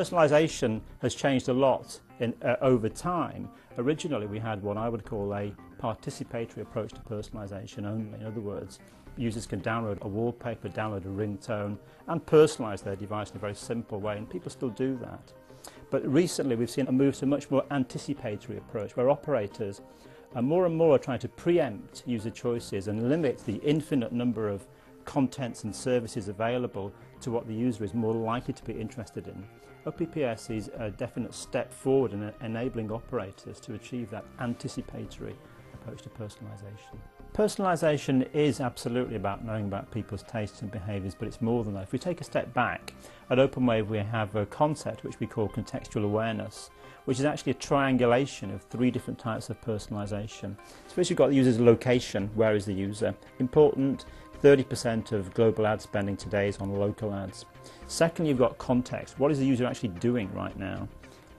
Personalisation has changed a lot over time. Originally we had what I would call a participatory approach to personalisation only. In other words, users can download a wallpaper, download a ringtone and personalise their device in a very simple way, and people still do that. But recently we've seen a move to a much more anticipatory approach where operators are more and more trying to preempt user choices and limit the infinite number of contents and services available to what the user is more likely to be interested in. OPPS is a definite step forward in enabling operators to achieve that anticipatory approach to personalisation. Personalisation is absolutely about knowing about people's tastes and behaviours, but it's more than that. If we take a step back, at Openwave we have a concept which we call contextual awareness, which is actually a triangulation of 3 different types of personalisation. So first you've got the user's location, where is the user? Important, 30% of global ad spending today is on local ads. Secondly, you've got context. What is the user actually doing right now?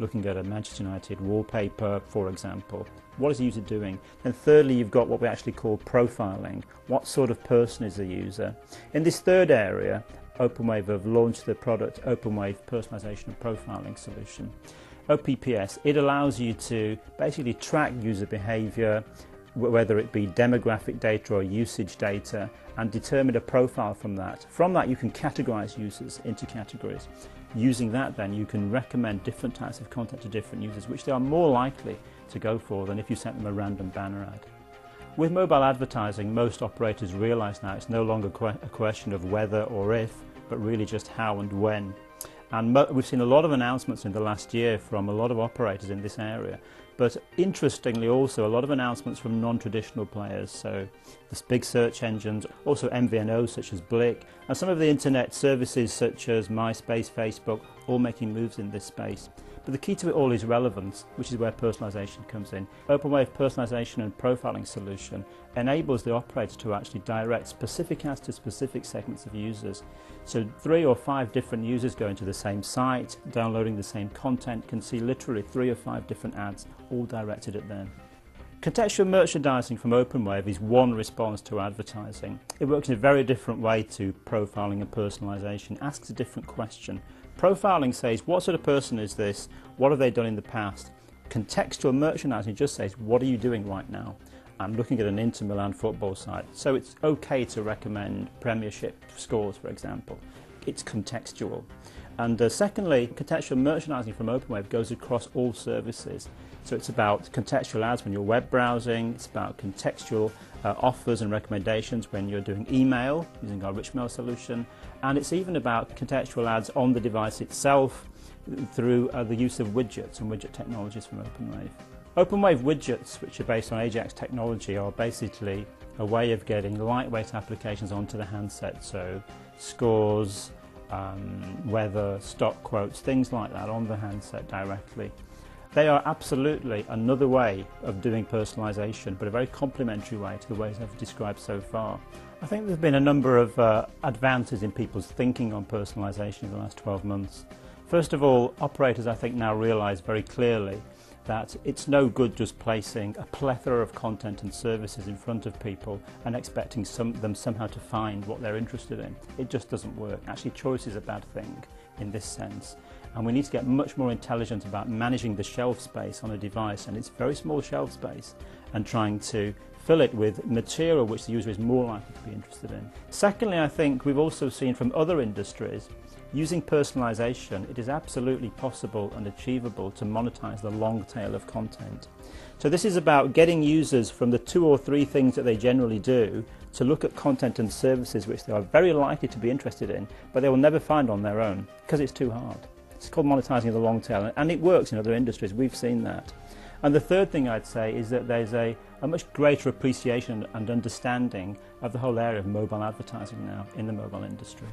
Looking at a Manchester United wallpaper, for example. What is the user doing? Then thirdly, you've got what we actually call profiling. What sort of person is the user? In this third area, Openwave have launched the product Openwave Personalisation and Profiling Solution. OPPS, it allows you to basically track user behaviour, whether it be demographic data or usage data, and determine a profile from that. From that you can categorise users into categories. Using that then you can recommend different types of content to different users, which they are more likely to go for than if you sent them a random banner ad. With mobile advertising, most operators realise now it's no longer a question of whether or if, but really just how and when. And we've seen a lot of announcements in the last year from a lot of operators in this area, but interestingly also a lot of announcements from non-traditional players, so the big search engines, also MVNOs such as Blick, and some of the internet services such as MySpace, Facebook, all making moves in this space. But the key to it all is relevance, which is where personalisation comes in. Openwave Personalisation and Profiling Solution enables the operator to actually direct specific ads to specific segments of users. So 3 or 5 different users going to the same site, downloading the same content, can see literally 3 or 5 different ads all directed at them. Contextual merchandising from Openwave is one response to advertising. It works in a very different way to profiling and personalisation, asks a different question. Profiling says, what sort of person is this? What have they done in the past? Contextual merchandising just says, what are you doing right now? I'm looking at an Inter Milan football site, so it's okay to recommend Premiership scores, for example. It's contextual. And secondly, contextual merchandising from Openwave goes across all services. So it's about contextual ads when you're web browsing, it's about contextual offers and recommendations when you're doing email using our rich mail solution, and it's even about contextual ads on the device itself through the use of widgets and widget technologies from Openwave. Openwave widgets, which are based on Ajax technology, are basically a way of getting lightweight applications onto the handset, so scores, weather, stock quotes, things like that on the handset directly. They are absolutely another way of doing personalisation, but a very complementary way to the ways I've described so far. I think there have been a number of advances in people's thinking on personalisation in the last 12 months. First of all, operators I think now realise very clearly that it's no good just placing a plethora of content and services in front of people and expecting them somehow to find what they're interested in. It just doesn't work. Actually, choice is a bad thing in this sense. And we need to get much more intelligent about managing the shelf space on a device, and it's very small shelf space, and trying to fill it with material which the user is more likely to be interested in. Secondly, I think we've also seen from other industries, using personalisation, it is absolutely possible and achievable to monetize the long tail of content. So this is about getting users from the 2 or 3 things that they generally do to look at content and services which they are very likely to be interested in, but they will never find on their own because it's too hard. It's called monetizing the long tail, and it works in other industries. We've seen that. And the third thing I'd say is that there's a much greater appreciation and understanding of the whole area of mobile advertising now in the mobile industry.